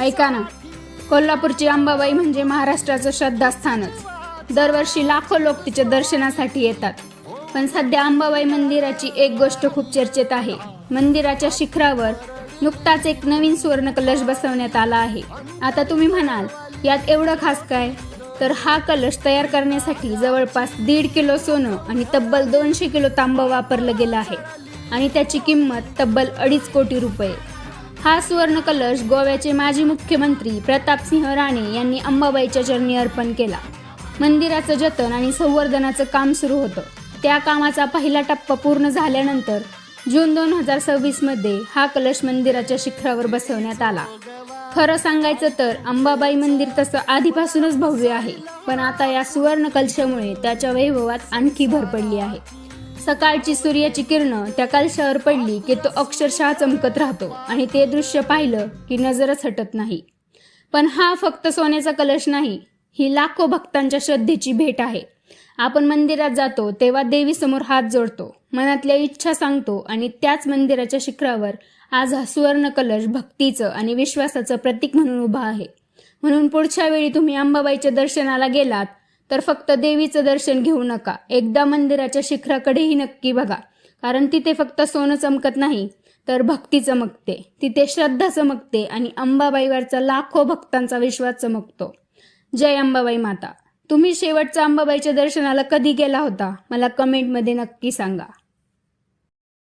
ऐका ना, कोल्हापूरची अंबाबाई म्हणजे महाराष्ट्राचं श्रद्धास्थानच. दरवर्षी लाखो लोक तिच्या दर्शनासाठी येतात. पण सध्या अंबाबाई मंदिराची एक गोष्ट खूप चर्चेत आहे. मंदिराच्या शिखरावर नुकताच एक नवीन सुवर्ण कलश बसवण्यात आला आहे. आता तुम्ही म्हणाल, यात एवढं खास काय? तर हा कलश तयार करण्यासाठी जवळपास 1.5 किलो सोनं आणि तब्बल 200 किलो तांबं वापरलं गेलं आहे आणि त्याची किंमत तब्बल 2.5 कोटी रुपये. हा सुवर्ण कलश गोव्याचे माजी मुख्यमंत्री प्रतापसिंह राणे यांनी अंबाबाईच्या चरणी अर्पण केला. मंदिराचं जतन आणि संवर्धनाचं काम सुरू होतं. त्या कामाचा पहिला टप्पा पूर्ण झाल्यानंतर जून 2026 मध्ये हा कलश मंदिराच्या शिखरावर बसवण्यात आला. खरं सांगायचं तर अंबाबाई मंदिर तसं आधीपासूनच भव्य आहे, पण आता या सुवर्ण कलशामुळे त्याच्या वैभवात आणखी भर पडली आहे. सकाळची सूर्याची किरणं त्या कलशावर पडली की तो अक्षरशः चमकत राहतो आणि ते दृश्य पाहिलं की नजरच हटत नाही. पण हा फक्त सोन्याचा कलश नाही, ही लाखो भक्तांच्या श्रद्धेची भेट आहे. आपण मंदिरात जातो तेव्हा देवीसमोर हात जोडतो, मनातल्या इच्छा सांगतो आणि त्याच मंदिराच्या शिखरावर आज हा सुवर्ण कलश भक्तीचं आणि विश्वासाचं प्रतीक म्हणून उभा आहे. म्हणून पुढच्या वेळी तुम्ही अंबाबाईच्या दर्शनाला गेलात तर फक्त देवीचं दर्शन घेऊ नका, एकदा मंदिराच्या शिखराकडेही नक्की बघा. कारण तिथे फक्त सोनं चमकत नाही तर भक्ती चमकते, तिथे श्रद्धा चमकते आणि अंबाबाईवरचा लाखो भक्तांचा विश्वास चमकतो. जय अंबाबाई माता. तुम्ही शेवटचा अंबाबाईच्या दर्शनाला कधी गेला होता? मला कमेंटमध्ये नक्की सांगा.